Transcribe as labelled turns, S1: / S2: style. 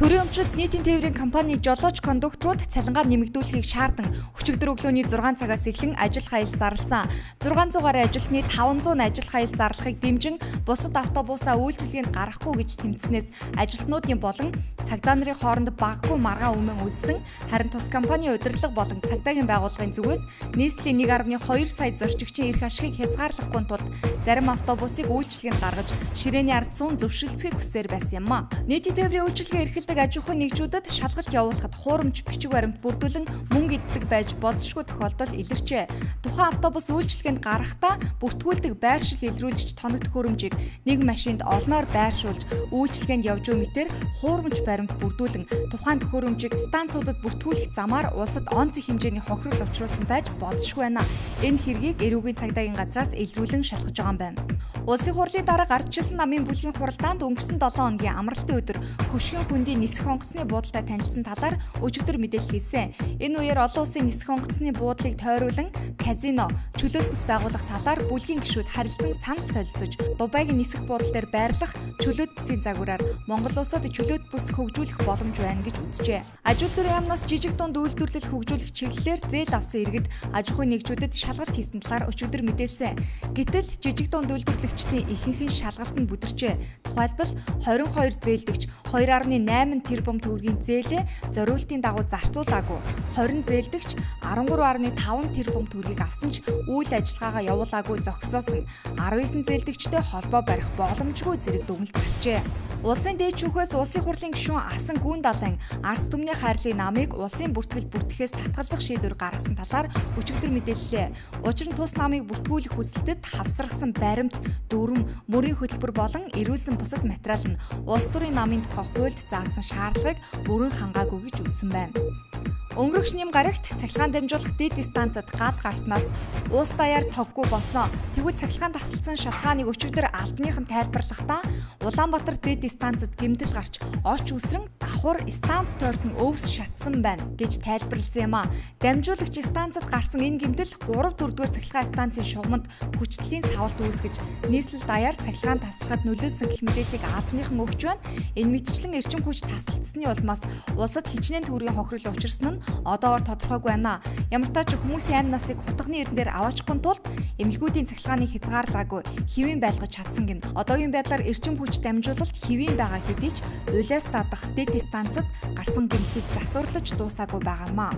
S1: Төрийн өмчөд нийтийн тээврийн компани жолооч кондукторууд цалингаа нэмэгдүүлэхийг шаардсан өчигдөр өглөөний 6 цагаас эхлэн ажил хаялт зарласан. 600 гаруй ажилтны 500 ажил хаялт зарлахыг дэмжин бусад автобусаа үйлчилгээнд гаргахгүй гэж тэмцснээс ажилтнуудын болон цагдаа нарын хооронд багагүй маргаан өмнө үүссэн. Харин тус компани удирдлага болон цагдаагийн байгууллагын зүгээс нийслэлийн 1.2 сая зорчигчийн эрх ашигыг хязгаарлахгүй тулд зарим автобусыг үйлчилгээнд гаргаж ширээний ард зүүн зөвшөлдсгийг хүсээр байсан юм а. Нийтийн тээврийн үйлчилгээ эрхэлдэг аж ахуйн нэгжүүдэд шалгалт явуулахад хуурамч бичиг баримт бүрдүүлэн мөнгө иддэг байж болзошгүй тохиолдол илэрчээ. Тухайн автобус үйлчилгээнд гарахдаа бүртгүүлдэг байршил илрүүлж тоног төхөөрөмжийг нэг машинд олноор байршуулж үйлчилгээнд явж буй мэтэр хуурамч баримт бүрдүүлэн тухайн төхөөрөмжийг станцуудад бүртгүүлэх замаар улсад онцгой хэмжээний хохирол учруулсан байж болзошгүй байна. Энэ хэргийг эрүүгийн цагдаагийн газраас илрүүлэн шалгаж байгаа юм байна. Улсын хурлын дараа гардчилсан намын бүлгийн хуралдаанд өнгөрсөн 7 хоногийн амралтын өдөр хөшгөн хөндийн нисэх онгоцны буудалтай танилцсан талаар өчигдөр мэдээлэл хийсэн. Энэ үеэр олон улсын нисэх онгоцны буудлыг тойруулан казино, чөлөөт бүс байгуулах талаар бүлгийн гишүүд харилцан санал солилцож, Дубайгийн нисэх буудал дээр байрлах чөлөөт бүсийн загвараар Монгол улсад чөлөөт бүс хөгжүүлэх боломж байна гэж үзжээ. Аж үйлдвэрийн яамнаас жижиг дунд үйлдвэрлэл хөгжүүлэх чиглэлээр зээл авсан иргэд аж ахуйн нэгжүүдэд шалгалт хийсэн талаар өчигдөр мэдээлсэн. Гэтэл жижиг дунд үйлдвэрлэгчдийн ихэнх нь шалгалтанд бүдэрчээ. Тухайлбал 22 зээлдэгч 2.8 тэрбум төгрөгийн зээлээ зориултын дагуу зарцуулаагүй. 20 зээлдэгч 13.5 тэрбум төгрөгийг авсан ч үйл ажиллагаагаа явуулаагүй зогсоосон. 19 зээлдэгчтэй холбоо барих боломжгүй зэрэг дүгнэлт гарчээ. Улсын дээд шүүхээс улсын хурлын гишүүн Асан Гүн Далайн ард түмний хайрлын намыг улсын бүртгэл бүртгэхээс татгалзах шийдвэр гаргасан талаар өчигдөр мэдээллээ. Учир нь тус намыг бүртгүүлэх хүсэлтэд хавсрагсан баримт, дүрм, мөрийн хөтөлбөр болон ирүүлсэн бусад материал нь улс төрийн намын тухай хуульд заасан шаардлагыг бүрэн хангаагүй гэж үзсэн байна. Өнгөрөх нэм гарагт цахилгаан дамжуулах дэд станцад гал гарснаас уус даяар тоггүй болсон. Тэгвэл цахилгаан тасалсан шалтгааныг өчигдөр албаныхан тайлбарлахдаа Улаанбаатар дэд станцад гэмтэл гарч оч үсрэн давхар станц тойрсон өвс шатсан байна гэж тайлбарласан юм а. Дамжуулагч станцад гарсан энэ гэмтэл 3-4-р цахилгаан станцын шугамд хүчтэлийн савалт үүсгэж нийслэл даяар цахилгаан тасрахад нөлөөлсөн гэх мэдээллийг албаныхан өгч байна. Энэ мэтчлэн эрчим хүч тасалдсны улмаас улсад хичнээн төгрөгийн хохирол учирсан нь одоогоор тодорхойгүй байна. Ямар ч тач хүмүүсийн амь насыг хутганы эрдэнээр аваачихгүй тулд эмнэлгүүдийн цахилгааныг хязгаарлаагүй хэвийн байлгаж чадсан гин. Одоогийн байдлаар эрчим хүч дамжуулалт хэвийн байгаа хэдий ч улаас дадах дэд станцад гарсан гэмтлийг засварлаж дуусаагүй байгаа юм а.